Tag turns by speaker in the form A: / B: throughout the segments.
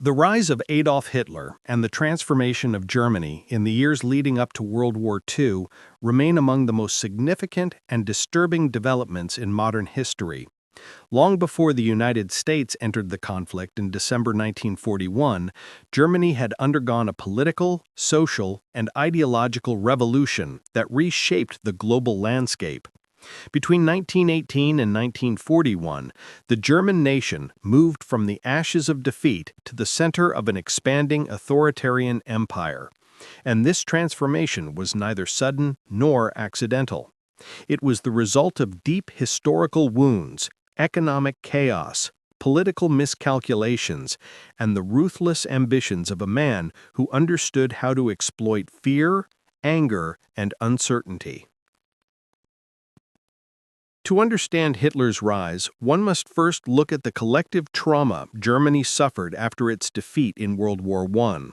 A: The rise of Adolf Hitler and the transformation of Germany in the years leading up to World War II remain among the most significant and disturbing developments in modern history. Long before the United States entered the conflict in December 1941, Germany had undergone a political, social, and ideological revolution that reshaped the global landscape. Between 1918 and 1941, the German nation moved from the ashes of defeat to the center of an expanding authoritarian empire. And this transformation was neither sudden nor accidental. It was the result of deep historical wounds, economic chaos, political miscalculations, and the ruthless ambitions of a man who understood how to exploit fear, anger, and uncertainty. To understand Hitler's rise, one must first look at the collective trauma Germany suffered after its defeat in World War I.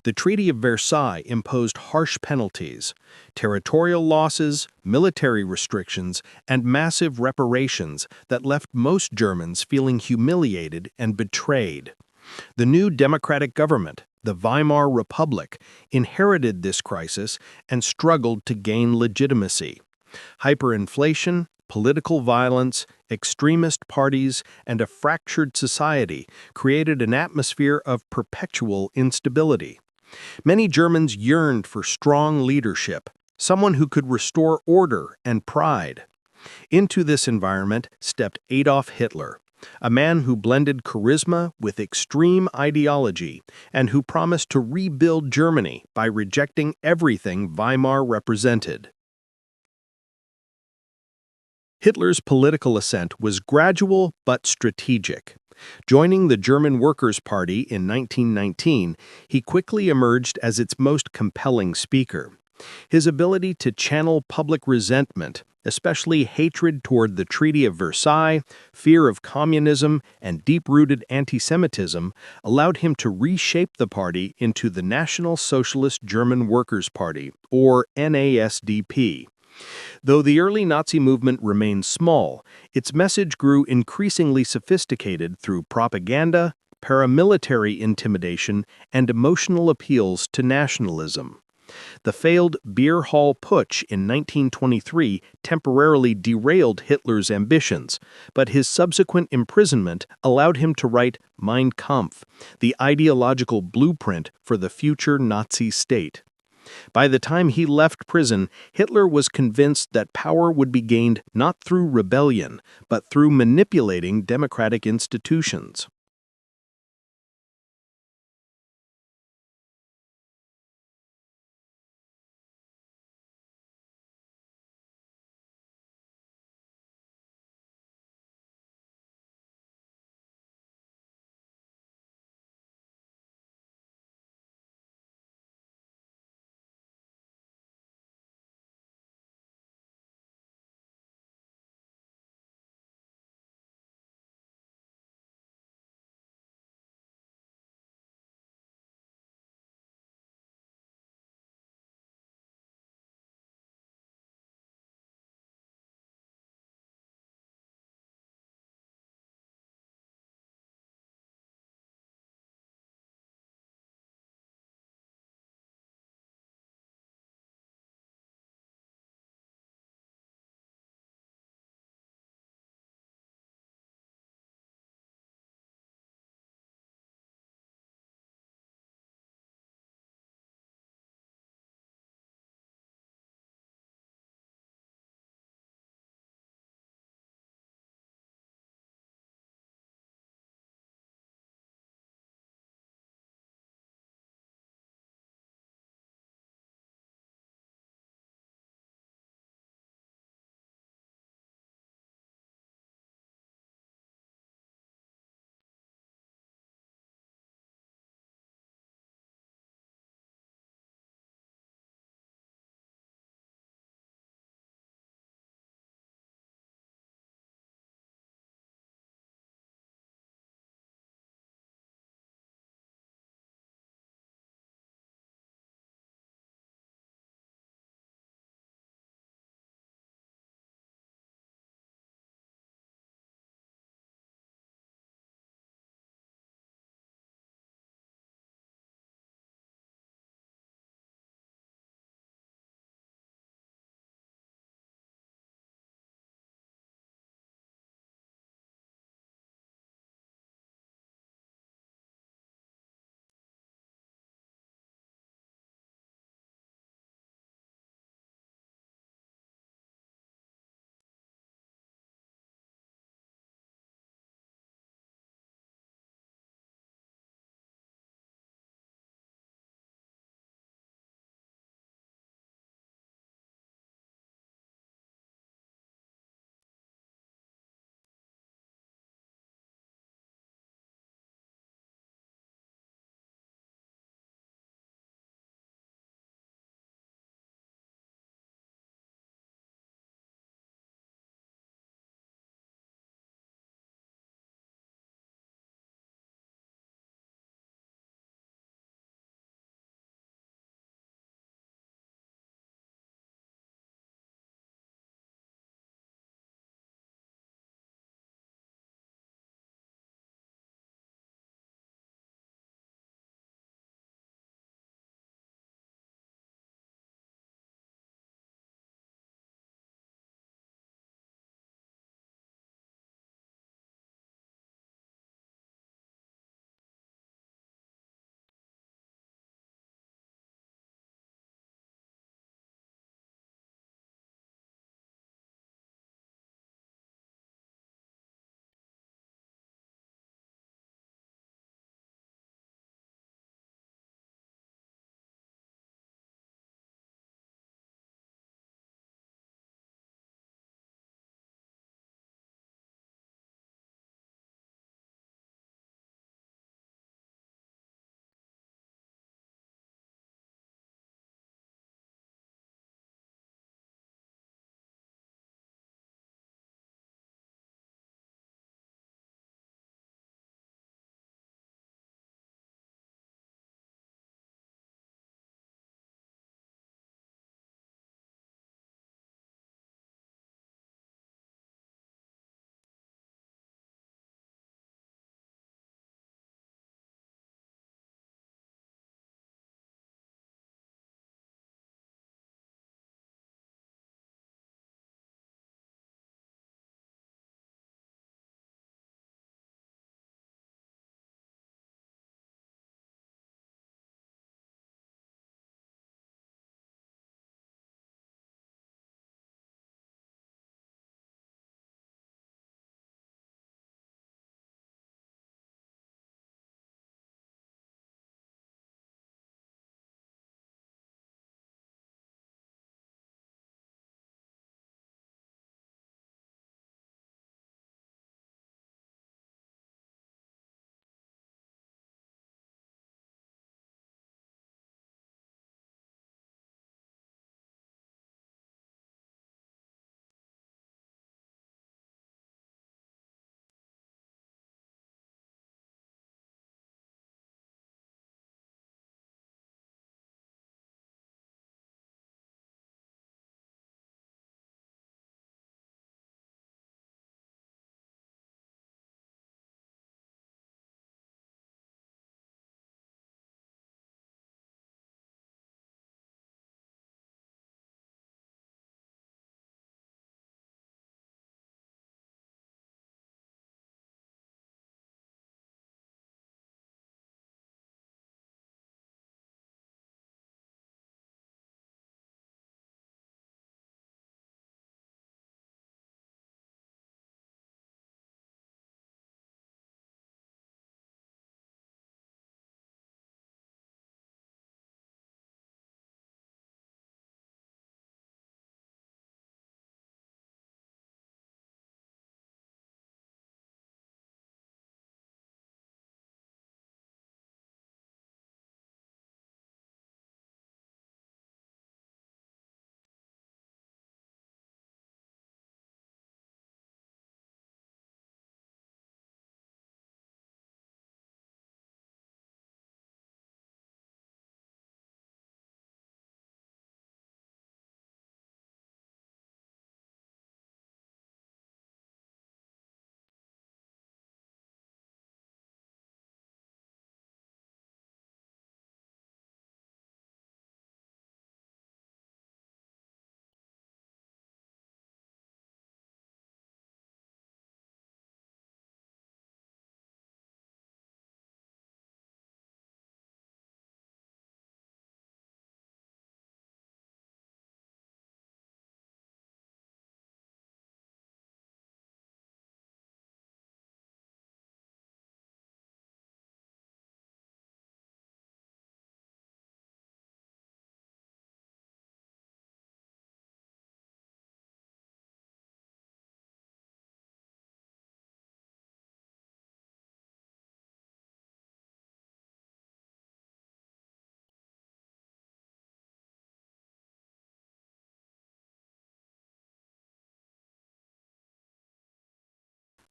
A: The Treaty of Versailles imposed harsh penalties, territorial losses, military restrictions, and massive reparations that left most Germans feeling humiliated and betrayed. The new democratic government, the Weimar Republic, inherited this crisis and struggled to gain legitimacy. Hyperinflation, political violence, extremist parties, and a fractured society created an atmosphere of perpetual instability. Many Germans yearned for strong leadership, someone who could restore order and pride. Into this environment stepped Adolf Hitler, a man who blended charisma with extreme ideology and who promised to rebuild Germany by rejecting everything Weimar represented. Hitler's political ascent was gradual but strategic. Joining the German Workers' Party in 1919, he quickly emerged as its most compelling speaker. His ability to channel public resentment, especially hatred toward the Treaty of Versailles, fear of communism, and deep-rooted anti-Semitism, allowed him to reshape the party into the National Socialist German Workers' Party, or NASDP. Though the early Nazi movement remained small, its message grew increasingly sophisticated through propaganda, paramilitary intimidation, and emotional appeals to nationalism. The failed Beer Hall Putsch in 1923 temporarily derailed Hitler's ambitions, but his subsequent imprisonment allowed him to write Mein Kampf, the ideological blueprint for the future Nazi state. By the time he left prison, Hitler was convinced that power would be gained not through rebellion, but through manipulating democratic institutions.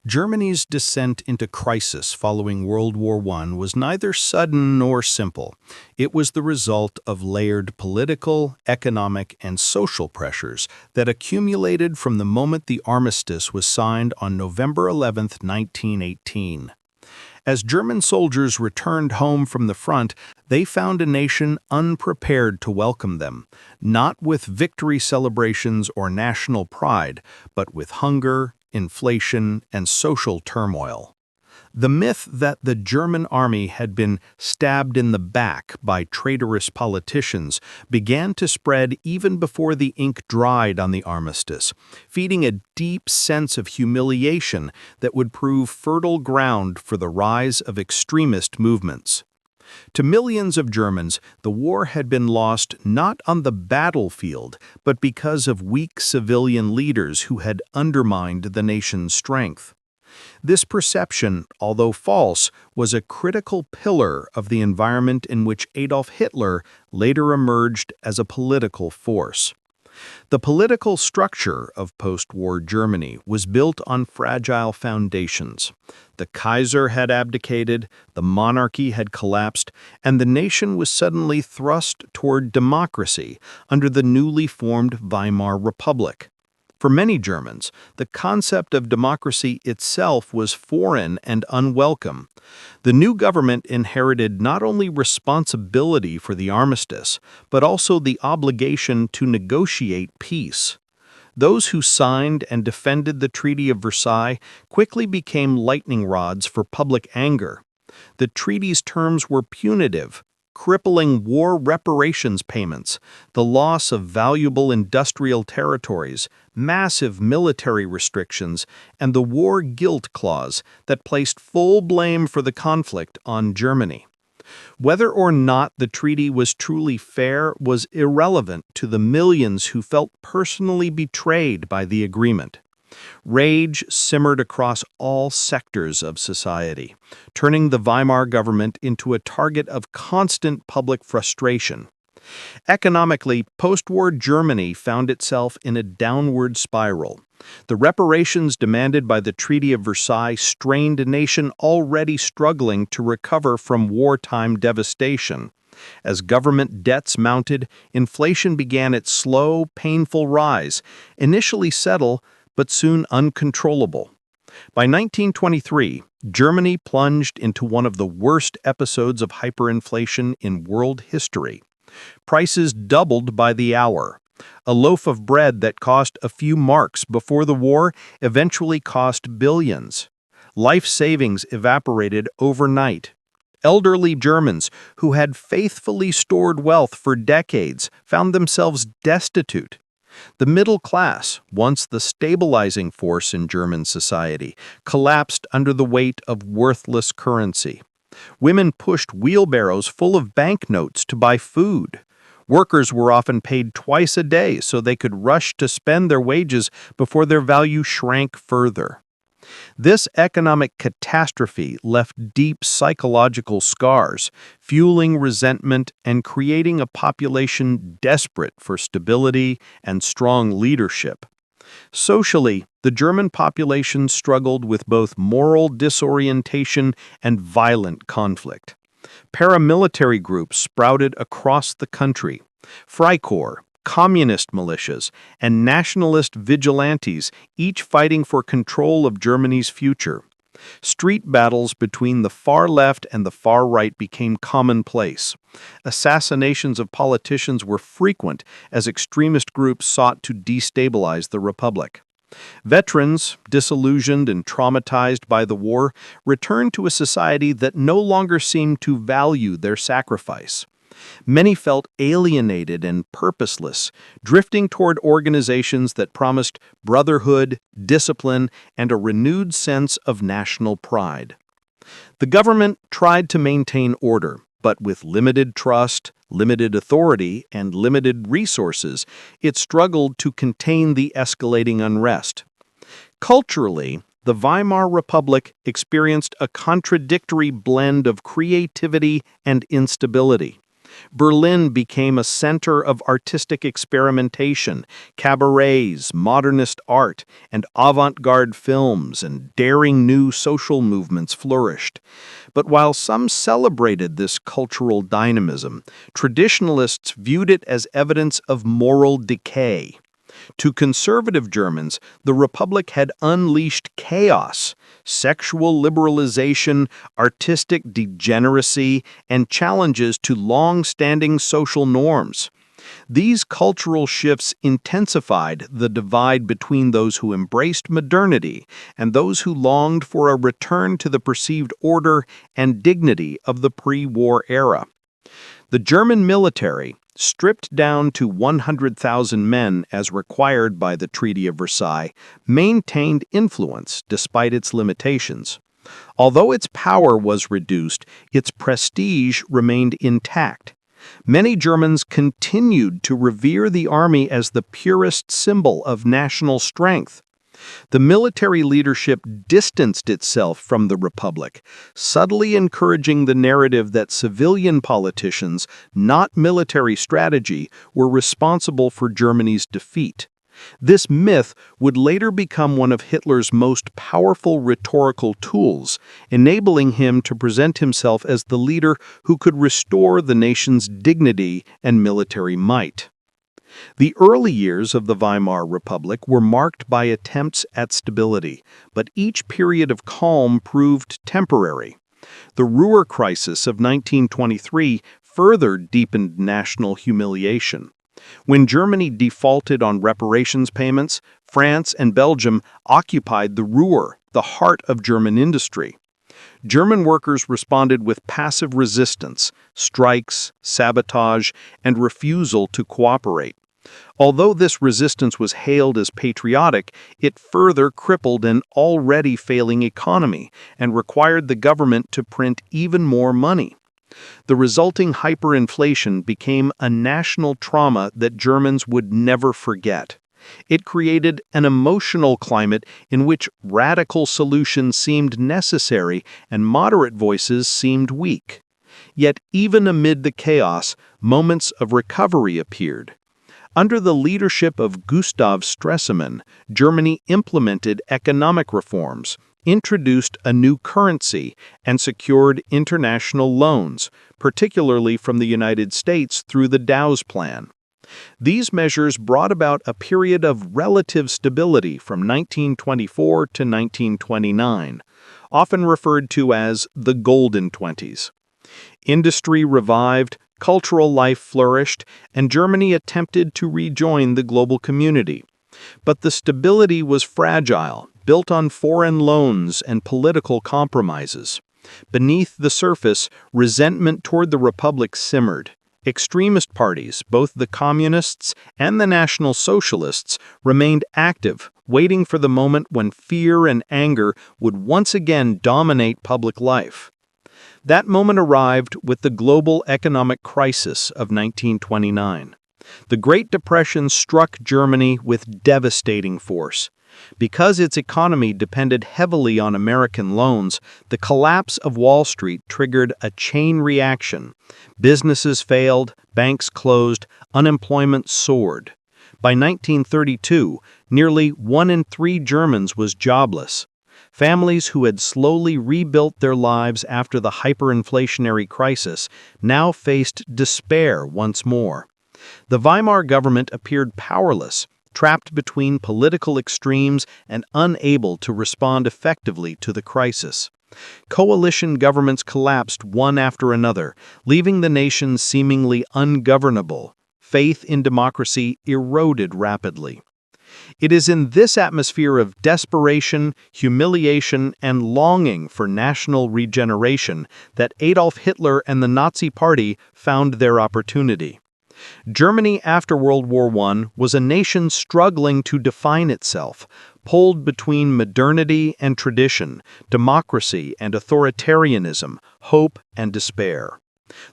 A: Germany's descent into crisis following World War I was neither sudden nor simple. It was the result of layered political, economic, and social pressures that accumulated from the moment the armistice was signed on November 11, 1918. As German soldiers returned home from the front, they found a nation unprepared to welcome them, not with victory celebrations or national pride, but with hunger, inflation, and social turmoil. The myth that the German army had been stabbed in the back by traitorous politicians began to spread even before the ink dried on the armistice, feeding a deep sense of humiliation that would prove fertile ground for the rise of extremist movements. To millions of Germans, the war had been lost not on the battlefield, but because of weak civilian leaders who had undermined the nation's strength. This perception, although false, was a critical pillar of the environment in which Adolf Hitler later emerged as a political force. The political structure of post-war Germany was built on fragile foundations. The Kaiser had abdicated, the monarchy had collapsed, and the nation was suddenly thrust toward democracy under the newly formed Weimar Republic. For many Germans, the concept of democracy itself was foreign and unwelcome. The new government inherited not only responsibility for the armistice, but also the obligation to negotiate peace. Those who signed and defended the Treaty of Versailles quickly became lightning rods for public anger. The treaty's terms were punitive, crippling war reparations payments, the loss of valuable industrial territories, massive military restrictions, and the war guilt clause that placed full blame for the conflict on Germany. Whether or not the treaty was truly fair was irrelevant to the millions who felt personally betrayed by the agreement. Rage simmered across all sectors of society, turning the Weimar government into a target of constant public frustration. Economically, post-war Germany found itself in a downward spiral. The reparations demanded by the Treaty of Versailles strained a nation already struggling to recover from wartime devastation. As government debts mounted, inflation began its slow, painful rise, initially subtle, but soon uncontrollable. By 1923, Germany plunged into one of the worst episodes of hyperinflation in world history. Prices doubled by the hour. A loaf of bread that cost a few marks before the war eventually cost billions. Life savings evaporated overnight. Elderly Germans who had faithfully stored wealth for decades found themselves destitute. The middle class, once the stabilizing force in German society, collapsed under the weight of worthless currency. Women pushed wheelbarrows full of banknotes to buy food. Workers were often paid twice a day so they could rush to spend their wages before their value shrank further. This economic catastrophe left deep psychological scars, fueling resentment and creating a population desperate for stability and strong leadership. Socially, the German population struggled with both moral disorientation and violent conflict. Paramilitary groups sprouted across the country. Freikorps, communist militias, and nationalist vigilantes, each fighting for control of Germany's future. Street battles between the far left and the far right became commonplace. Assassinations of politicians were frequent as extremist groups sought to destabilize the republic. Veterans, disillusioned and traumatized by the war, returned to a society that no longer seemed to value their sacrifice. Many felt alienated and purposeless, drifting toward organizations that promised brotherhood, discipline, and a renewed sense of national pride. The government tried to maintain order, but with limited trust, limited authority, and limited resources, it struggled to contain the escalating unrest. Culturally, the Weimar Republic experienced a contradictory blend of creativity and instability. Berlin became a center of artistic experimentation, cabarets, modernist art, and avant-garde films, and daring new social movements flourished. But while some celebrated this cultural dynamism, traditionalists viewed it as evidence of moral decay. To conservative Germans, the Republic had unleashed chaos, sexual liberalization, artistic degeneracy, and challenges to long-standing social norms. These cultural shifts intensified the divide between those who embraced modernity and those who longed for a return to the perceived order and dignity of the pre-war era. The German military, stripped down to 100,000 men as required by the Treaty of Versailles, maintained influence despite its limitations. Although its power was reduced, its prestige remained intact. Many Germans continued to revere the army as the purest symbol of national strength. The military leadership distanced itself from the Republic, subtly encouraging the narrative that civilian politicians, not military strategy, were responsible for Germany's defeat. This myth would later become one of Hitler's most powerful rhetorical tools, enabling him to present himself as the leader who could restore the nation's dignity and military might. The early years of the Weimar Republic were marked by attempts at stability, but each period of calm proved temporary. The Ruhr crisis of 1923 further deepened national humiliation. When Germany defaulted on reparations payments, France and Belgium occupied the Ruhr, the heart of German industry. German workers responded with passive resistance, strikes, sabotage, and refusal to cooperate. Although this resistance was hailed as patriotic, it further crippled an already failing economy and required the government to print even more money. The resulting hyperinflation became a national trauma that Germans would never forget. It created an emotional climate in which radical solutions seemed necessary and moderate voices seemed weak. Yet even amid the chaos, moments of recovery appeared. Under the leadership of Gustav Stresemann, Germany implemented economic reforms, introduced a new currency, and secured international loans, particularly from the United States through the Dawes Plan. These measures brought about a period of relative stability from 1924 to 1929, often referred to as the Golden Twenties. Industry revived, cultural life flourished, and Germany attempted to rejoin the global community. But the stability was fragile, built on foreign loans and political compromises. Beneath the surface, resentment toward the Republic simmered. Extremist parties, both the Communists and the National Socialists, remained active, waiting for the moment when fear and anger would once again dominate public life. That moment arrived with the global economic crisis of 1929. The Great Depression struck Germany with devastating force. Because its economy depended heavily on American loans, the collapse of Wall Street triggered a chain reaction. Businesses failed, banks closed, unemployment soared. By 1932, nearly 1 in 3 Germans was jobless. Families who had slowly rebuilt their lives after the hyperinflationary crisis now faced despair once more. The Weimar government appeared powerless, trapped between political extremes and unable to respond effectively to the crisis. Coalition governments collapsed one after another, leaving the nation seemingly ungovernable. Faith in democracy eroded rapidly. It is in this atmosphere of desperation, humiliation, and longing for national regeneration that Adolf Hitler and the Nazi Party found their opportunity. Germany after World War I was a nation struggling to define itself, pulled between modernity and tradition, democracy and authoritarianism, hope and despair.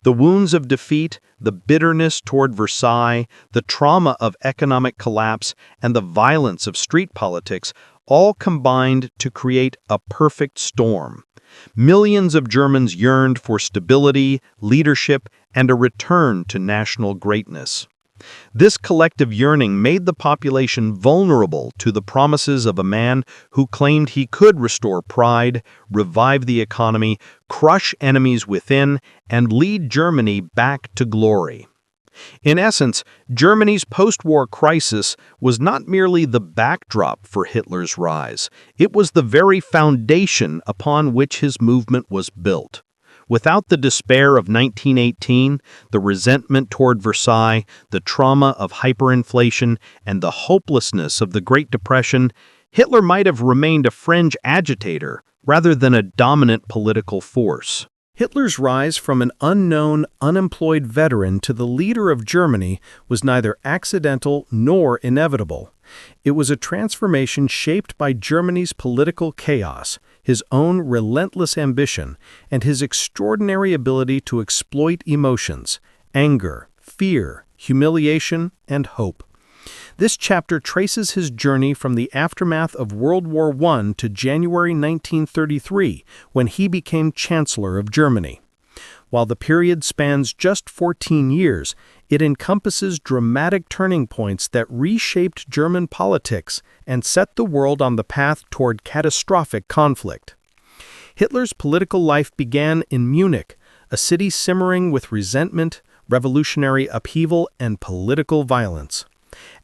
A: The wounds of defeat, the bitterness toward Versailles, the trauma of economic collapse, and the violence of street politics all combined to create a perfect storm. Millions of Germans yearned for stability, leadership, and a return to national greatness. This collective yearning made the population vulnerable to the promises of a man who claimed he could restore pride, revive the economy, crush enemies within, and lead Germany back to glory. In essence, Germany's post-war crisis was not merely the backdrop for Hitler's rise, it was the very foundation upon which his movement was built. Without the despair of 1918, the resentment toward Versailles, the trauma of hyperinflation, and the hopelessness of the Great Depression, Hitler might have remained a fringe agitator rather than a dominant political force. Hitler's rise from an unknown, unemployed veteran to the leader of Germany was neither accidental nor inevitable. It was a transformation shaped by Germany's political chaos, his own relentless ambition, and his extraordinary ability to exploit emotions, anger, fear, humiliation, and hope. This chapter traces his journey from the aftermath of World War I to January 1933, when he became Chancellor of Germany. While the period spans just 14 years, it encompasses dramatic turning points that reshaped German politics and set the world on the path toward catastrophic conflict. Hitler's political life began in Munich, a city simmering with resentment, revolutionary upheaval, and political violence.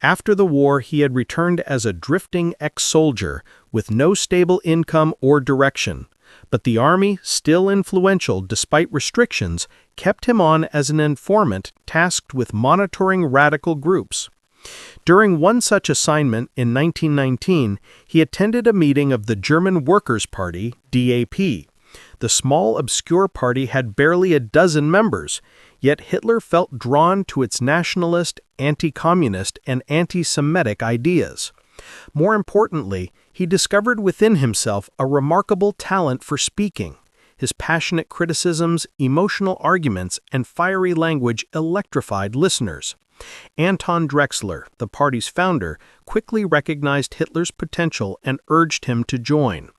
A: After the war, he had returned as a drifting ex-soldier with no stable income or direction, but the army, still influential despite restrictions, kept him on as an informant tasked with monitoring radical groups. During one such assignment in 1919, he attended a meeting of the German Workers' Party, DAP. The small, obscure party had barely a dozen members, yet Hitler felt drawn to its nationalist, anti-communist, and anti-Semitic ideas. More importantly, he discovered within himself a remarkable talent for speaking. His passionate criticisms, emotional arguments, and fiery language electrified listeners. Anton Drexler, the party's founder, quickly recognized Hitler's potential and urged him to join.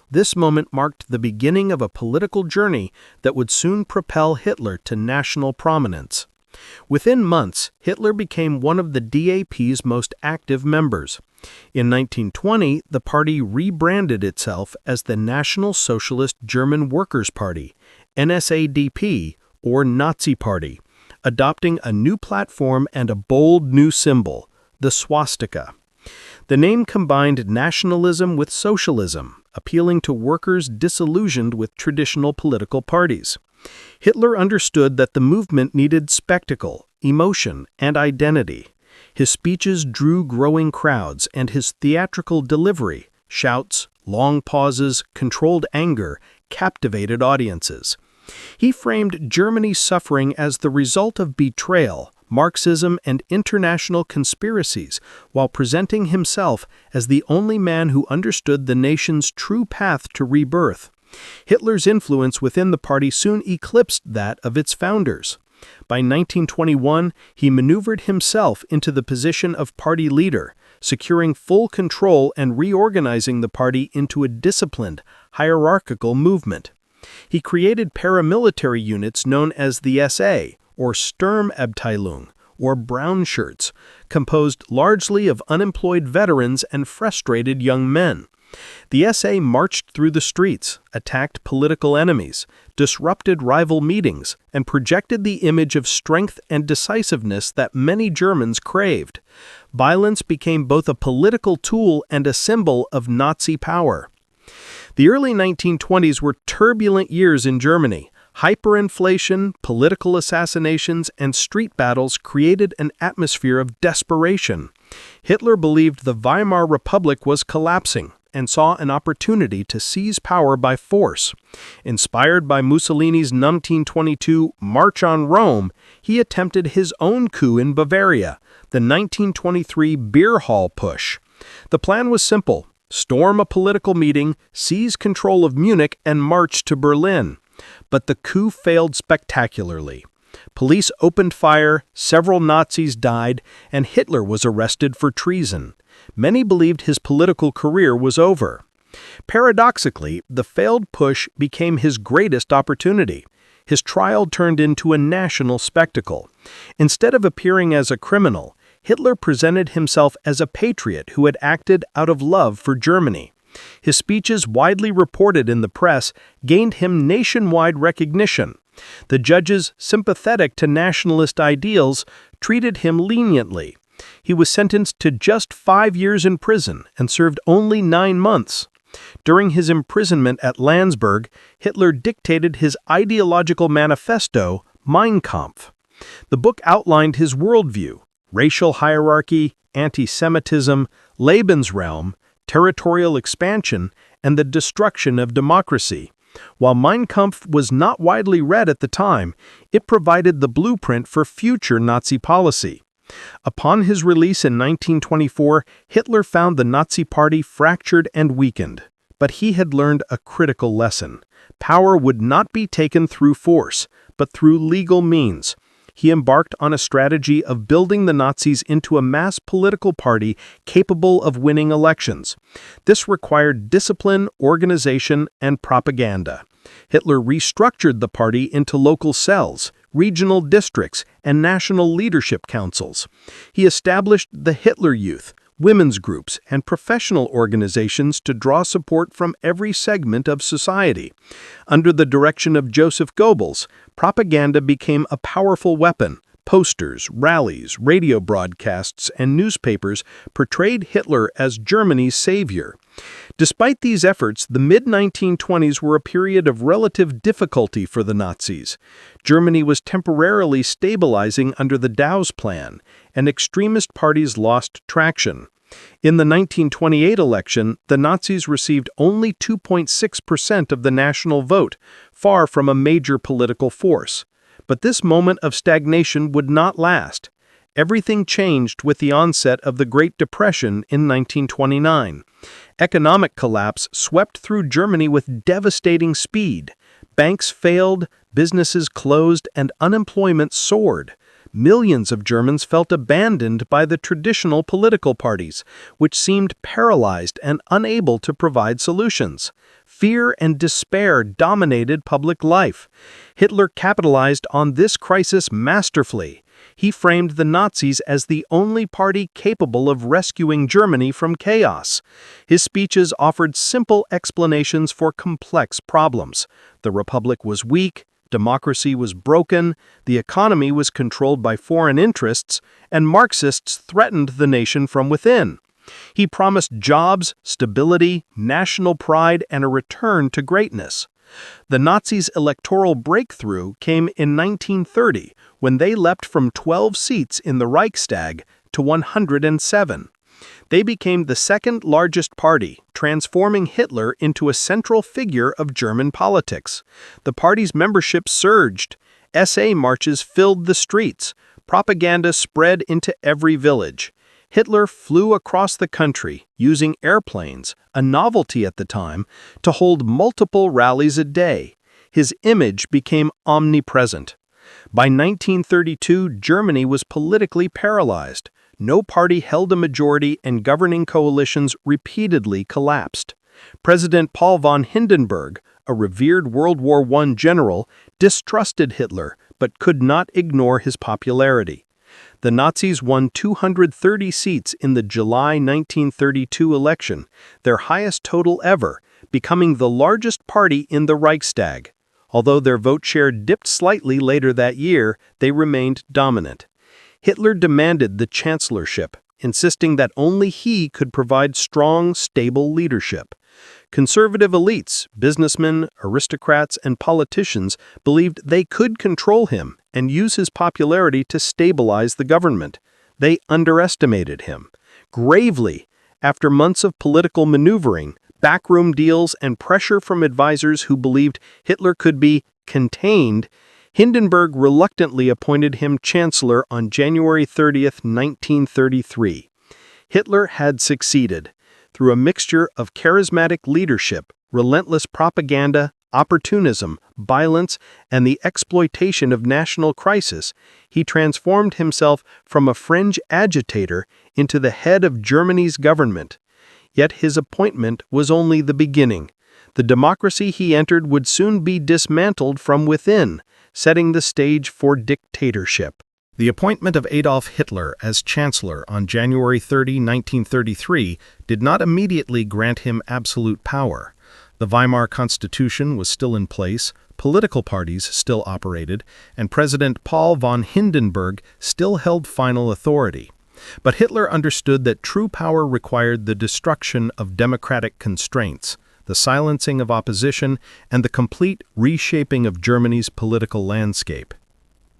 A: This moment marked the beginning of a political journey that would soon propel Hitler to national prominence. Within months, Hitler became one of the DAP's most active members. In 1920, the party rebranded itself as the National Socialist German Workers' Party, NSADP, or Nazi Party, adopting a new platform and a bold new symbol, the swastika. The name combined nationalism with socialism, appealing to workers disillusioned with traditional political parties. Hitler understood that the movement needed spectacle, emotion, and identity. His speeches drew growing crowds, and his theatrical delivery, shouts, long pauses, controlled anger, captivated audiences. He framed Germany's suffering as the result of betrayal, Marxism, and international conspiracies, while presenting himself as the only man who understood the nation's true path to rebirth. Hitler's influence within the party soon eclipsed that of its founders. By 1921, he maneuvered himself into the position of party leader, securing full control and reorganizing the party into a disciplined, hierarchical movement. He created paramilitary units known as the SA, or Sturmabteilung, or brown shirts, composed largely of unemployed veterans and frustrated young men. The SA marched through the streets, attacked political enemies, disrupted rival meetings, and projected the image of strength and decisiveness that many Germans craved. Violence became both a political tool and a symbol of Nazi power. The early 1920s were turbulent years in Germany. Hyperinflation, political assassinations, and street battles created an atmosphere of desperation. Hitler believed the Weimar Republic was collapsing and saw an opportunity to seize power by force. Inspired by Mussolini's 1922 March on Rome, he attempted his own coup in Bavaria, the 1923 Beer Hall Push. The plan was simple: storm a political meeting, seize control of Munich, and march to Berlin. But the coup failed spectacularly. Police opened fire, several Nazis died, and Hitler was arrested for treason. Many believed his political career was over. Paradoxically, the failed push became his greatest opportunity. His trial turned into a national spectacle. Instead of appearing as a criminal, Hitler presented himself as a patriot who had acted out of love for Germany. His speeches, widely reported in the press, gained him nationwide recognition. The judges, sympathetic to nationalist ideals, treated him leniently. He was sentenced to just 5 years in prison and served only 9 months. During his imprisonment at Landsberg, Hitler dictated his ideological manifesto, Mein Kampf. The book outlined his worldview: racial hierarchy, anti-Semitism, Lebensraum, territorial expansion, and the destruction of democracy. While Mein Kampf was not widely read at the time, it provided the blueprint for future Nazi policy. Upon his release in 1924, Hitler found the Nazi Party fractured and weakened. But he had learned a critical lesson. Power would not be taken through force, but through legal means. He embarked on a strategy of building the Nazis into a mass political party capable of winning elections. This required discipline, organization, and propaganda. Hitler restructured the party into local cells, regional districts, and national leadership councils. He established the Hitler Youth, women's groups, and professional organizations to draw support from every segment of society. Under the direction of Joseph Goebbels, propaganda became a powerful weapon. Posters, rallies, radio broadcasts, and newspapers portrayed Hitler as Germany's savior. Despite these efforts, the mid-1920s were a period of relative difficulty for the Nazis. Germany was temporarily stabilizing under the Dawes Plan, and extremist parties lost traction. In the 1928 election, the Nazis received only 2.6% of the national vote, far from a major political force. But this moment of stagnation would not last. Everything changed with the onset of the Great Depression in 1929. Economic collapse swept through Germany with devastating speed. Banks failed, businesses closed, and unemployment soared. Millions of Germans felt abandoned by the traditional political parties, which seemed paralyzed and unable to provide solutions. Fear and despair dominated public life. Hitler capitalized on this crisis masterfully. He framed the Nazis as the only party capable of rescuing Germany from chaos. His speeches offered simple explanations for complex problems. The Republic was weak, democracy was broken, the economy was controlled by foreign interests, and Marxists threatened the nation from within. He promised jobs, stability, national pride, and a return to greatness. The Nazis' electoral breakthrough came in 1930, when they leapt from 12 seats in the Reichstag to 107. They became the second largest party, transforming Hitler into a central figure of German politics. The party's membership surged. SA marches filled the streets. Propaganda spread into every village. Hitler flew across the country using airplanes, a novelty at the time, to hold multiple rallies a day. His image became omnipresent. By 1932, Germany was politically paralyzed. No party held a majority and governing coalitions repeatedly collapsed. President Paul von Hindenburg, a revered World War I general, distrusted Hitler but could not ignore his popularity. The Nazis won 230 seats in the July 1932 election, their highest total ever, becoming the largest party in the Reichstag. Although their vote share dipped slightly later that year, they remained dominant. Hitler demanded the chancellorship, insisting that only he could provide strong, stable leadership. Conservative elites, businessmen, aristocrats, and politicians believed they could control him and use his popularity to stabilize the government. They underestimated him. Gravely, after months of political maneuvering, backroom deals, and pressure from advisors who believed Hitler could be contained, Hindenburg reluctantly appointed him chancellor on January 30, 1933. Hitler had succeeded. Through a mixture of charismatic leadership, relentless propaganda, opportunism, violence, and the exploitation of national crisis, he transformed himself from a fringe agitator into the head of Germany's government. Yet his appointment was only the beginning. The democracy he entered would soon be dismantled from within, setting the stage for dictatorship. The appointment of Adolf Hitler as Chancellor on January 30, 1933, did not immediately grant him absolute power. The Weimar Constitution was still in place, political parties still operated, and President Paul von Hindenburg still held final authority. But Hitler understood that true power required the destruction of democratic constraints, the silencing of opposition, and the complete reshaping of Germany's political landscape.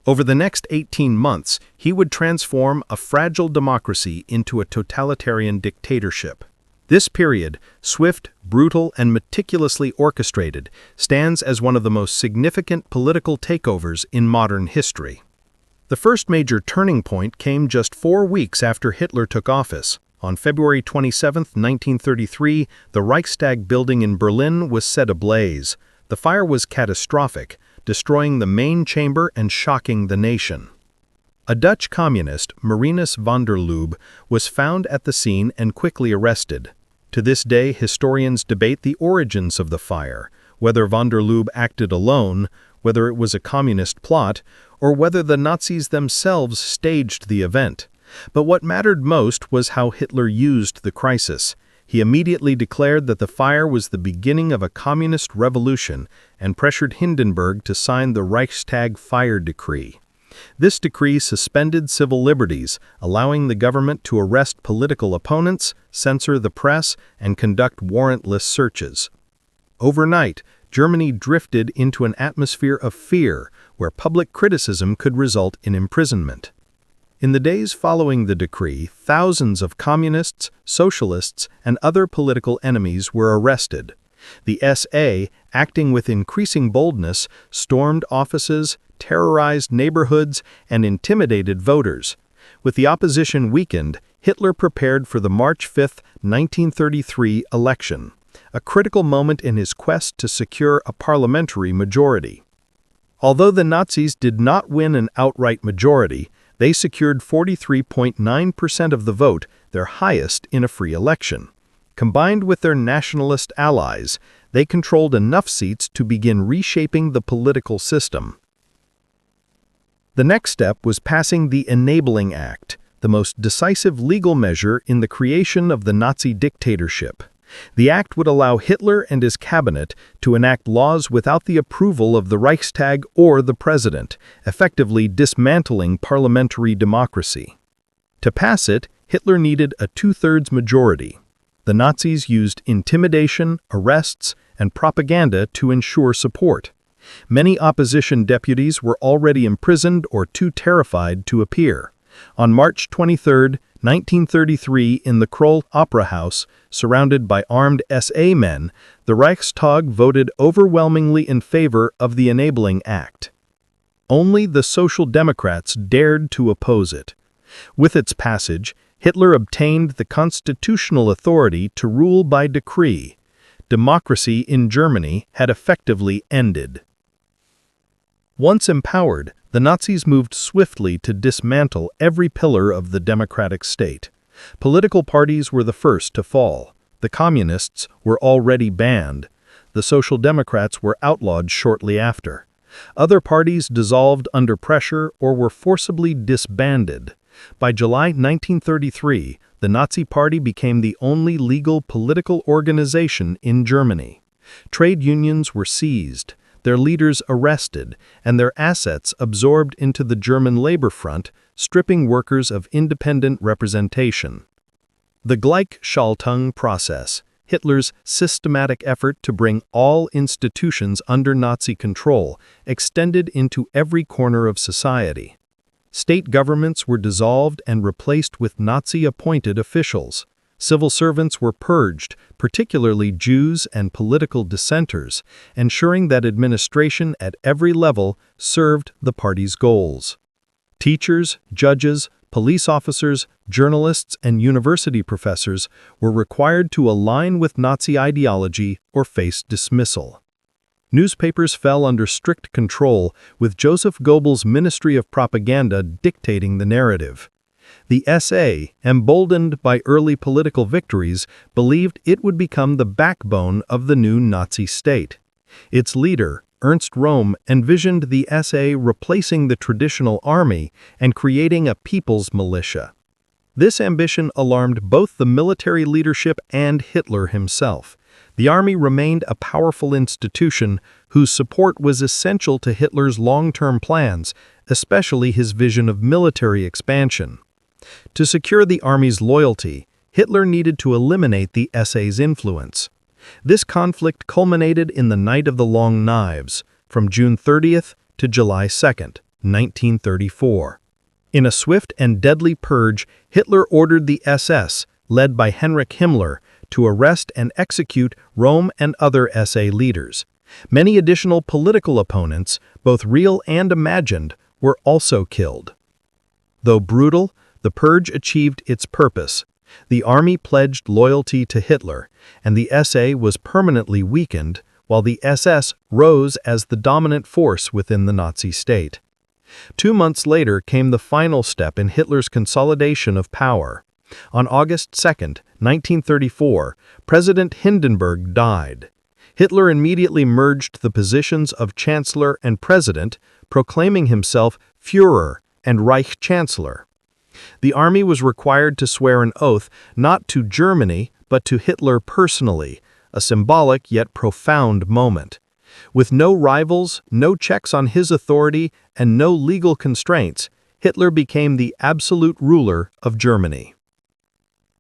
A: Over the next 18 months, he would transform a fragile democracy into a totalitarian dictatorship. This period, swift, brutal, and meticulously orchestrated, stands as one of the most significant political takeovers in modern history. The first major turning point came just 4 weeks after Hitler took office. On February 27, 1933, the Reichstag building in Berlin was set ablaze. The fire was catastrophic, destroying the main chamber and shocking the nation. A Dutch communist, Marinus van der Lubbe, was found at the scene and quickly arrested. To this day, historians debate the origins of the fire, whether van der Lubbe acted alone, whether it was a communist plot, or whether the Nazis themselves staged the event. But what mattered most was how Hitler used the crisis. He immediately declared that the fire was the beginning of a communist revolution and pressured Hindenburg to sign the Reichstag fire decree. This decree suspended civil liberties, allowing the government to arrest political opponents, censor the press, and conduct warrantless searches. Overnight, Germany drifted into an atmosphere of fear, where public criticism could result in imprisonment. In the days following the decree, thousands of communists, socialists, and other political enemies were arrested. The SA, acting with increasing boldness, stormed offices, terrorized neighborhoods, and intimidated voters. With the opposition weakened, Hitler prepared for the March 5, 1933 election, a critical moment in his quest to secure a parliamentary majority. Although the Nazis did not win an outright majority, they secured 43.9% of the vote, their highest in a free election. Combined with their nationalist allies, they controlled enough seats to begin reshaping the political system. The next step was passing the Enabling Act, the most decisive legal measure in the creation of the Nazi dictatorship. The act would allow Hitler and his cabinet to enact laws without the approval of the Reichstag or the president, effectively dismantling parliamentary democracy. To pass it, Hitler needed a two-thirds majority. The Nazis used intimidation, arrests, and propaganda to ensure support. Many opposition deputies were already imprisoned or too terrified to appear. On March 23, 1933, in the Kroll Opera House, surrounded by armed SA men, the Reichstag voted overwhelmingly in favor of the Enabling Act. Only the Social Democrats dared to oppose it. With its passage, Hitler obtained the constitutional authority to rule by decree. Democracy in Germany had effectively ended. Once empowered, the Nazis moved swiftly to dismantle every pillar of the democratic state. Political parties were the first to fall. The Communists were already banned. The Social Democrats were outlawed shortly after. Other parties dissolved under pressure or were forcibly disbanded. By July 1933, the Nazi Party became the only legal political organization in Germany. Trade unions were seized, their leaders arrested, and their assets absorbed into the German labor front, stripping workers of independent representation. The Gleichschaltung process, Hitler's systematic effort to bring all institutions under Nazi control, extended into every corner of society. State governments were dissolved and replaced with Nazi-appointed officials. Civil servants were purged, particularly Jews and political dissenters, ensuring that administration at every level served the party's goals. Teachers, judges, police officers, journalists, and university professors were required to align with Nazi ideology or face dismissal. Newspapers fell under strict control, with Joseph Goebbels' Ministry of Propaganda dictating the narrative. The SA, emboldened by early political victories, believed it would become the backbone of the new Nazi state. Its leader, Ernst Röhm, envisioned the SA replacing the traditional army and creating a people's militia. This ambition alarmed both the military leadership and Hitler himself. The army remained a powerful institution whose support was essential to Hitler's long-term plans, especially his vision of military expansion. To secure the army's loyalty, Hitler needed to eliminate the SA's influence. This conflict culminated in the Night of the Long Knives, from June 30th to July 2nd, 1934. In a swift and deadly purge, Hitler ordered the SS, led by Heinrich Himmler, to arrest and execute Röhm and other SA leaders. Many additional political opponents, both real and imagined, were also killed. Though brutal, the purge achieved its purpose. The army pledged loyalty to Hitler, and the SA was permanently weakened, while the SS rose as the dominant force within the Nazi state. 2 months later came the final step in Hitler's consolidation of power. On August 2, 1934, President Hindenburg died. Hitler immediately merged the positions of Chancellor and President, proclaiming himself Führer and Reich Chancellor. The army was required to swear an oath not to Germany, but to Hitler personally, a symbolic yet profound moment. With no rivals, no checks on his authority, and no legal constraints, Hitler became the absolute ruler of Germany.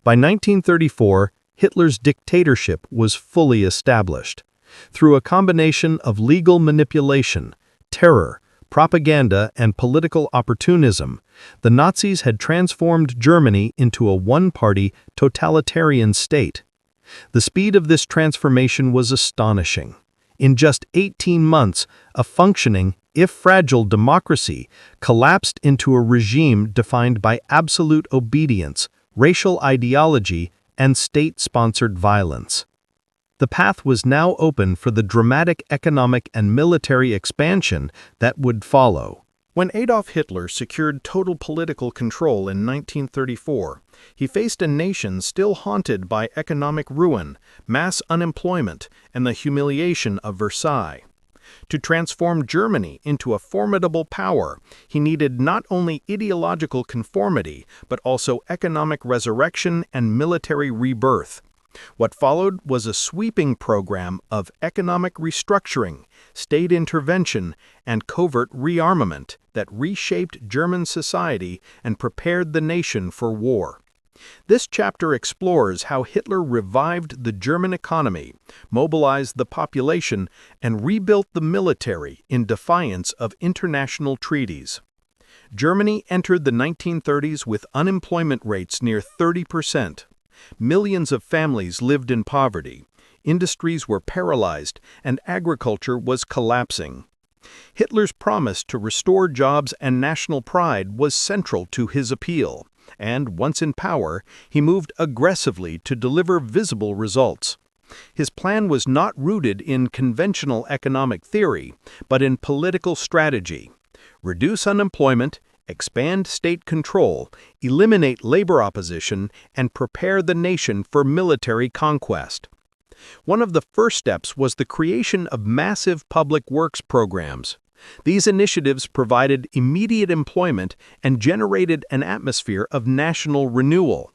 A: By 1934, Hitler's dictatorship was fully established. Through a combination of legal manipulation, terror, propaganda, and political opportunism, the Nazis had transformed Germany into a one-party, totalitarian state. The speed of this transformation was astonishing. In just 18 months, a functioning, if fragile, democracy collapsed into a regime defined by absolute obedience, racial ideology, and state-sponsored violence. The path was now open for the dramatic economic and military expansion that would follow. When Adolf Hitler secured total political control in 1934, he faced a nation still haunted by economic ruin, mass unemployment, and the humiliation of Versailles. To transform Germany into a formidable power, he needed not only ideological conformity, but also economic resurrection and military rebirth. What followed was a sweeping program of economic restructuring, state intervention, and covert rearmament that reshaped German society and prepared the nation for war. This chapter explores how Hitler revived the German economy, mobilized the population, and rebuilt the military in defiance of international treaties. Germany entered the 1930s with unemployment rates near 30%. Millions of families lived in poverty, industries were paralyzed, and agriculture was collapsing. Hitler's promise to restore jobs and national pride was central to his appeal, and once in power, he moved aggressively to deliver visible results. His plan was not rooted in conventional economic theory, but in political strategy. Reduce unemployment, expand state control, eliminate labor opposition, and prepare the nation for military conquest. One of the first steps was the creation of massive public works programs. These initiatives provided immediate employment and generated an atmosphere of national renewal.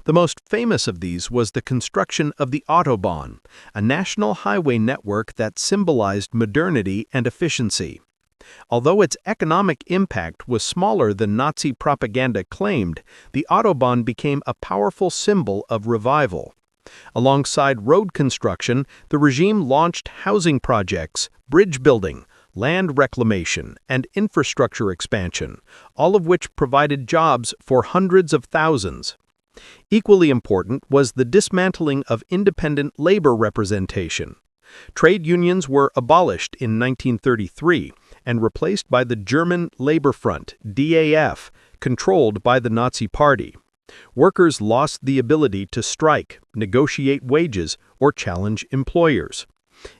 A: The most famous of these was the construction of the Autobahn, a national highway network that symbolized modernity and efficiency. Although its economic impact was smaller than Nazi propaganda claimed, the Autobahn became a powerful symbol of revival. Alongside road construction, the regime launched housing projects, bridge building, land reclamation, and infrastructure expansion, all of which provided jobs for hundreds of thousands. Equally important was the dismantling of independent labor representation. Trade unions were abolished in 1933 and replaced by the German Labor Front, DAF, controlled by the Nazi Party. Workers lost the ability to strike, negotiate wages, or challenge employers.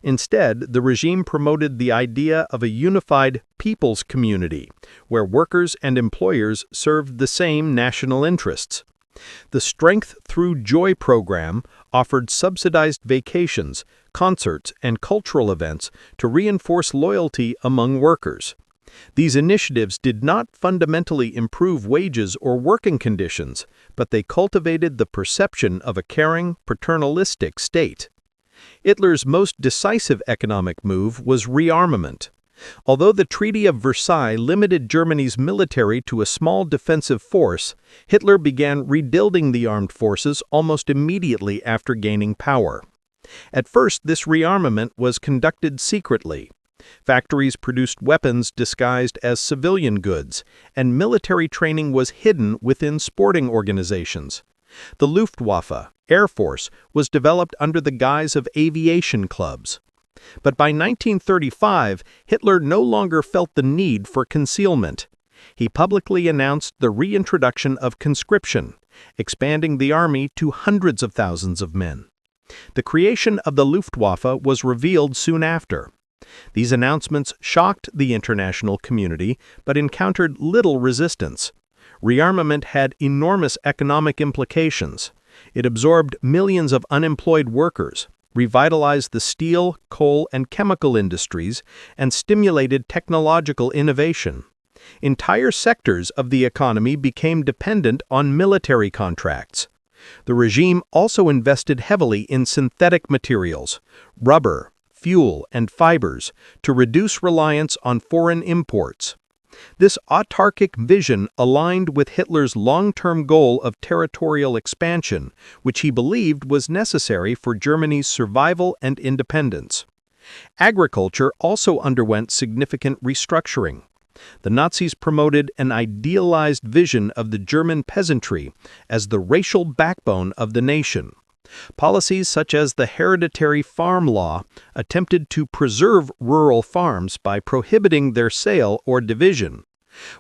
A: Instead, the regime promoted the idea of a unified people's community, where workers and employers served the same national interests. The Strength Through Joy program offered subsidized vacations, concerts, and cultural events to reinforce loyalty among workers. These initiatives did not fundamentally improve wages or working conditions, but they cultivated the perception of a caring, paternalistic state. Hitler's most decisive economic move was rearmament. Although the Treaty of Versailles limited Germany's military to a small defensive force, Hitler began rebuilding the armed forces almost immediately after gaining power. At first, this rearmament was conducted secretly. Factories produced weapons disguised as civilian goods, and military training was hidden within sporting organizations. The Luftwaffe, Air Force, was developed under the guise of aviation clubs. But by 1935, Hitler no longer felt the need for concealment. He publicly announced the reintroduction of conscription, expanding the army to hundreds of thousands of men. The creation of the Luftwaffe was revealed soon after. These announcements shocked the international community, but encountered little resistance. Rearmament had enormous economic implications. It absorbed millions of unemployed workers, revitalized the steel, coal, and chemical industries, and stimulated technological innovation. Entire sectors of the economy became dependent on military contracts. The regime also invested heavily in synthetic materials, rubber, fuel, and fibers to reduce reliance on foreign imports. This autarkic vision aligned with Hitler's long-term goal of territorial expansion, which he believed was necessary for Germany's survival and independence. Agriculture also underwent significant restructuring. The Nazis promoted an idealized vision of the German peasantry as the racial backbone of the nation. Policies such as the hereditary farm law attempted to preserve rural farms by prohibiting their sale or division.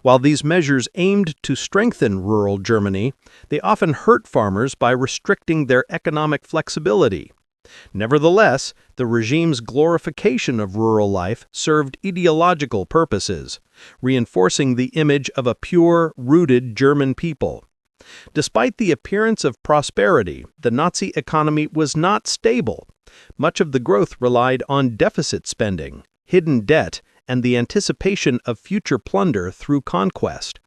A: While these measures aimed to strengthen rural Germany, they often hurt farmers by restricting their economic flexibility. Nevertheless, the regime's glorification of rural life served ideological purposes, reinforcing the image of a pure, rooted German people. Despite the appearance of prosperity, the Nazi economy was not stable. Much of the growth relied on deficit spending, hidden debt, and the anticipation of future plunder through conquest.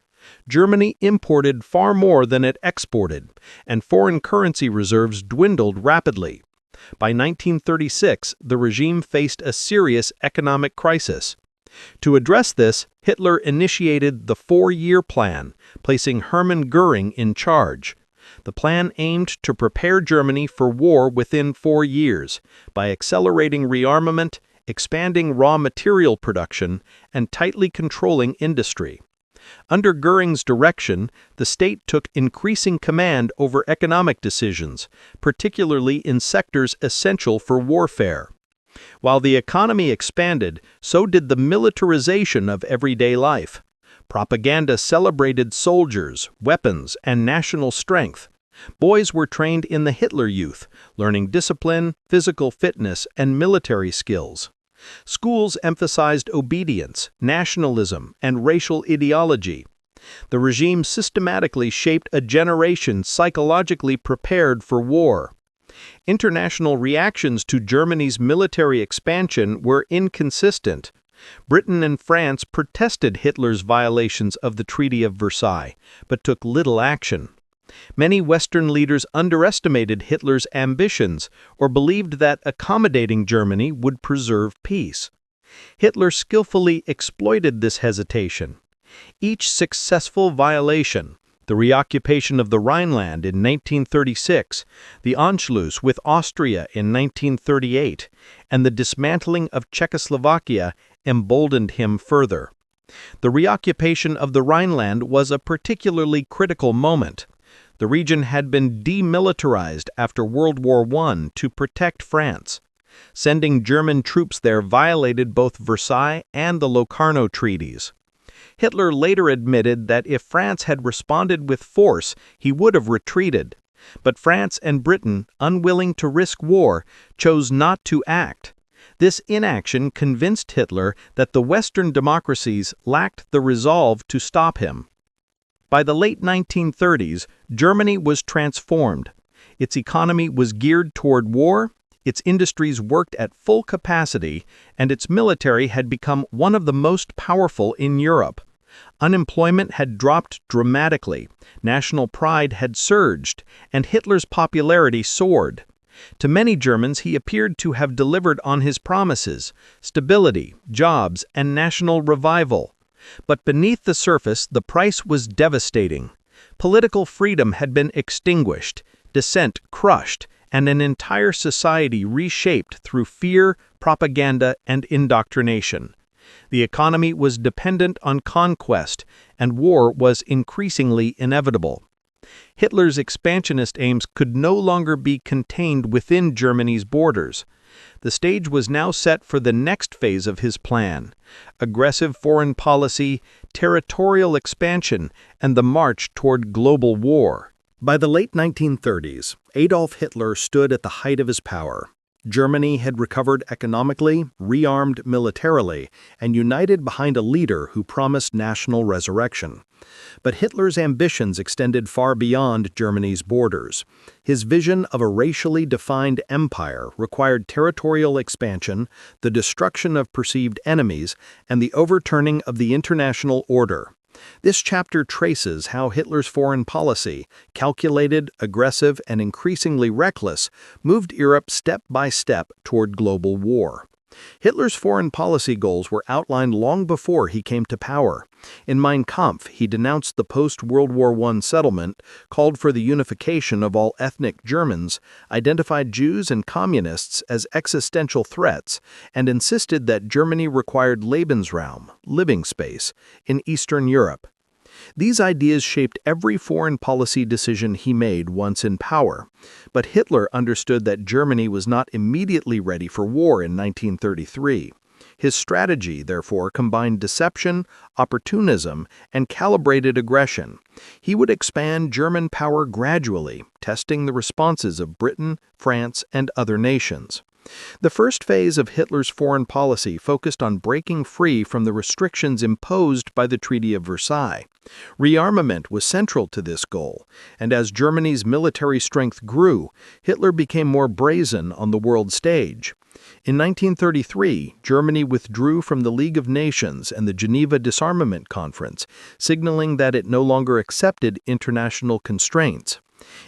A: Germany imported far more than it exported, and foreign currency reserves dwindled rapidly. By 1936, the regime faced a serious economic crisis. To address this, Hitler initiated the Four-Year Plan, placing Hermann Göring in charge. The plan aimed to prepare Germany for war within 4 years by accelerating rearmament, expanding raw material production, and tightly controlling industry. Under Göring's direction, the state took increasing command over economic decisions, particularly in sectors essential for warfare. While the economy expanded, so did the militarization of everyday life. Propaganda celebrated soldiers, weapons, and national strength. Boys were trained in the Hitler Youth, learning discipline, physical fitness, and military skills. Schools emphasized obedience, nationalism, and racial ideology. The regime systematically shaped a generation psychologically prepared for war. International reactions to Germany's military expansion were inconsistent. Britain and France protested Hitler's violations of the Treaty of Versailles, but took little action. Many Western leaders underestimated Hitler's ambitions or believed that accommodating Germany would preserve peace. Hitler skillfully exploited this hesitation. Each successful violation, the reoccupation of the Rhineland in 1936, the Anschluss with Austria in 1938, and the dismantling of Czechoslovakia emboldened him further. The reoccupation of the Rhineland was a particularly critical moment. The region had been demilitarized after World War I to protect France. Sending German troops there violated both Versailles and the Locarno treaties. Hitler later admitted that if France had responded with force, he would have retreated. But France and Britain, unwilling to risk war, chose not to act. This inaction convinced Hitler that the Western democracies lacked the resolve to stop him. By the late 1930s, Germany was transformed. Its economy was geared toward war, its industries worked at full capacity, and its military had become one of the most powerful in Europe. Unemployment had dropped dramatically, national pride had surged, and Hitler's popularity soared. To many Germans, he appeared to have delivered on his promises: stability, jobs, and national revival. But beneath the surface, the price was devastating. Political freedom had been extinguished, dissent crushed, and an entire society reshaped through fear, propaganda, and indoctrination. The economy was dependent on conquest, and war was increasingly inevitable. Hitler's expansionist aims could no longer be contained within Germany's borders. The stage was now set for the next phase of his plan: aggressive foreign policy, territorial expansion, and the march toward global war. By the late 1930s, Adolf Hitler stood at the height of his power. Germany had recovered economically, rearmed militarily, and united behind a leader who promised national resurrection. But Hitler's ambitions extended far beyond Germany's borders. His vision of a racially defined empire required territorial expansion, the destruction of perceived enemies, and the overturning of the international order. This chapter traces how Hitler's foreign policy, calculated, aggressive, and increasingly reckless, moved Europe step by step toward global war. Hitler's foreign policy goals were outlined long before he came to power. In Mein Kampf, he denounced the post-World War I settlement, called for the unification of all ethnic Germans, identified Jews and communists as existential threats, and insisted that Germany required Lebensraum, living space, in Eastern Europe. These ideas shaped every foreign policy decision he made once in power, but Hitler understood that Germany was not immediately ready for war in 1933. His strategy, therefore, combined deception, opportunism, and calibrated aggression. He would expand German power gradually, testing the responses of Britain, France, and other nations. The first phase of Hitler's foreign policy focused on breaking free from the restrictions imposed by the Treaty of Versailles. Rearmament was central to this goal, and as Germany's military strength grew, Hitler became more brazen on the world stage. In 1933, Germany withdrew from the League of Nations and the Geneva Disarmament Conference, signaling that it no longer accepted international constraints.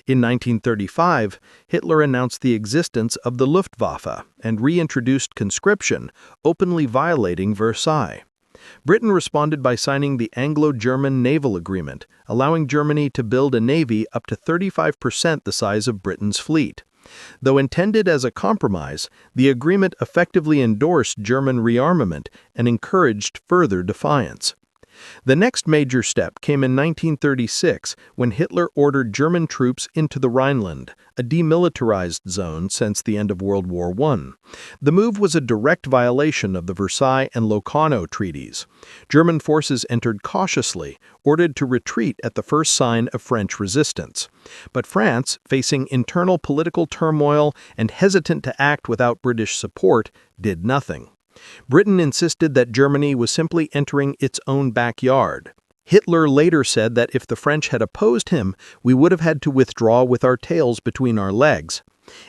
A: In 1935, Hitler announced the existence of the Luftwaffe and reintroduced conscription, openly violating Versailles. Britain responded by signing the Anglo-German Naval Agreement, allowing Germany to build a navy up to 35% the size of Britain's fleet. Though intended as a compromise, the agreement effectively endorsed German rearmament and encouraged further defiance. The next major step came in 1936 when Hitler ordered German troops into the Rhineland, a demilitarized zone since the end of World War I. The move was a direct violation of the Versailles and Locarno treaties. German forces entered cautiously, ordered to retreat at the first sign of French resistance. But France, facing internal political turmoil and hesitant to act without British support, did nothing. Britain insisted that Germany was simply entering its own backyard. Hitler later said that if the French had opposed him, we would have had to withdraw with our tails between our legs.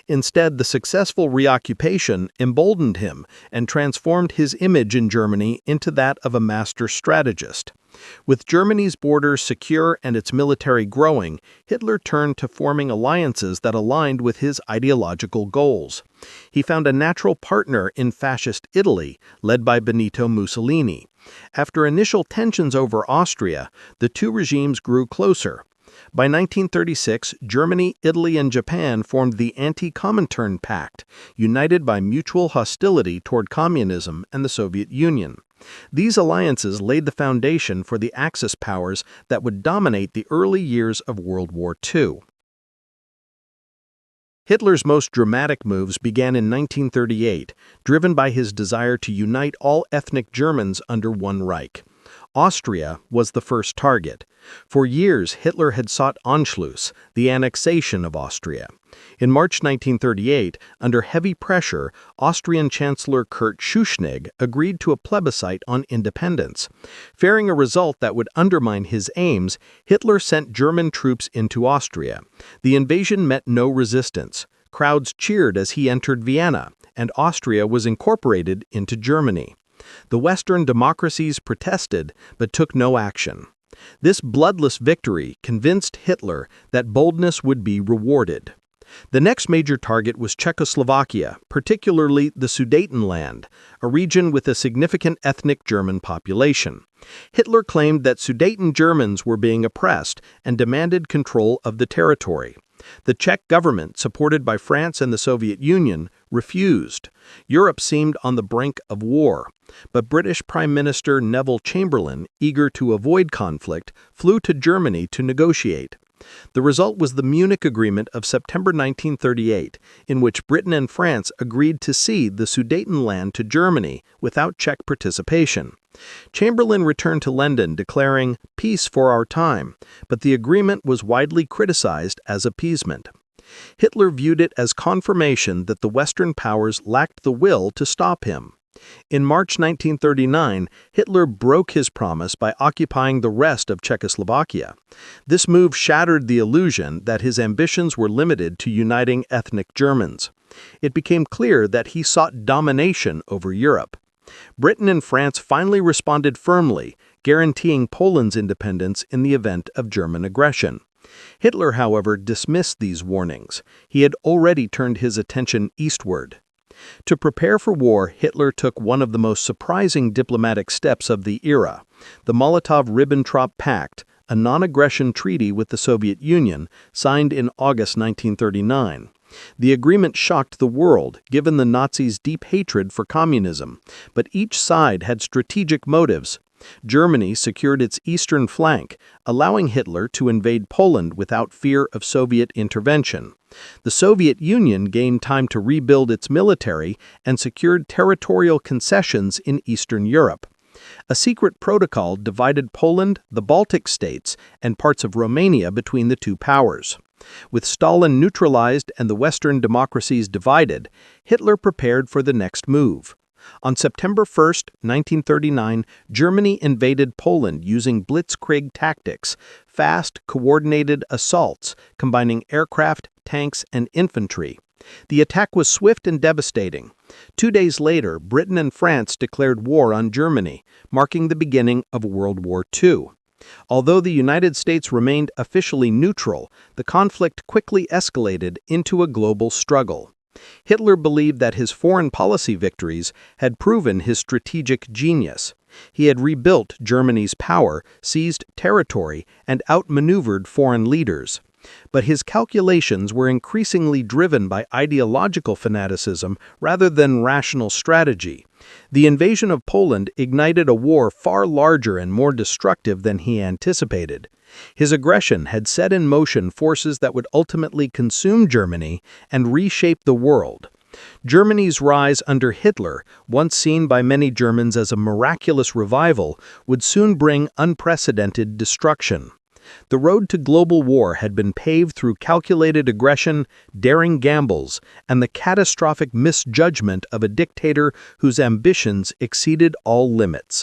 A: Instead, the successful reoccupation emboldened him and transformed his image in Germany into that of a master strategist. With Germany's borders secure and its military growing, Hitler turned to forming alliances that aligned with his ideological goals. He found a natural partner in fascist Italy, led by Benito Mussolini. After initial tensions over Austria, the two regimes grew closer. By 1936, Germany, Italy, and Japan formed the Anti-Comintern Pact, united by mutual hostility toward communism and the Soviet Union. These alliances laid the foundation for the Axis powers that would dominate the early years of World War II. Hitler's most dramatic moves began in 1938, driven by his desire to unite all ethnic Germans under one Reich. Austria was the first target. For years, Hitler had sought Anschluss, the annexation of Austria. In March 1938, under heavy pressure, Austrian Chancellor Kurt Schuschnigg agreed to a plebiscite on independence. Fearing a result that would undermine his aims, Hitler sent German troops into Austria. The invasion met no resistance. Crowds cheered as he entered Vienna, and Austria was incorporated into Germany. The Western democracies protested but took no action. This bloodless victory convinced Hitler that boldness would be rewarded. The next major target was Czechoslovakia, particularly the Sudetenland, a region with a significant ethnic German population. Hitler claimed that Sudeten Germans were being oppressed and demanded control of the territory. The Czech government, supported by France and the Soviet Union, refused. Europe seemed on the brink of war, but British Prime Minister Neville Chamberlain, eager to avoid conflict, flew to Germany to negotiate. The result was the Munich Agreement of September 1938, in which Britain and France agreed to cede the Sudetenland to Germany without Czech participation. Chamberlain returned to London declaring, "Peace for our time," but the agreement was widely criticized as appeasement. Hitler viewed it as confirmation that the Western powers lacked the will to stop him. In March 1939, Hitler broke his promise by occupying the rest of Czechoslovakia. This move shattered the illusion that his ambitions were limited to uniting ethnic Germans. It became clear that he sought domination over Europe. Britain and France finally responded firmly, guaranteeing Poland's independence in the event of German aggression. Hitler, however, dismissed these warnings. He had already turned his attention eastward. To prepare for war, Hitler took one of the most surprising diplomatic steps of the era, the Molotov-Ribbentrop Pact, a non-aggression treaty with the Soviet Union, signed in August 1939. The agreement shocked the world, given the Nazis' deep hatred for communism, but each side had strategic motives. Germany secured its eastern flank, allowing Hitler to invade Poland without fear of Soviet intervention. The Soviet Union gained time to rebuild its military and secured territorial concessions in Eastern Europe. A secret protocol divided Poland, the Baltic states, and parts of Romania between the two powers. With Stalin neutralized and the Western democracies divided, Hitler prepared for the next move. On September 1, 1939, Germany invaded Poland using blitzkrieg tactics, fast, coordinated assaults combining aircraft, tanks, and infantry. The attack was swift and devastating. 2 days later, Britain and France declared war on Germany, marking the beginning of World War II. Although the United States remained officially neutral, the conflict quickly escalated into a global struggle. Hitler believed that his foreign policy victories had proven his strategic genius. He had rebuilt Germany's power, seized territory, and outmaneuvered foreign leaders. But his calculations were increasingly driven by ideological fanaticism rather than rational strategy. The invasion of Poland ignited a war far larger and more destructive than he anticipated. His aggression had set in motion forces that would ultimately consume Germany and reshape the world. Germany's rise under Hitler, once seen by many Germans as a miraculous revival, would soon bring unprecedented destruction. The road to global war had been paved through calculated aggression, daring gambles, and the catastrophic misjudgment of a dictator whose ambitions exceeded all limits.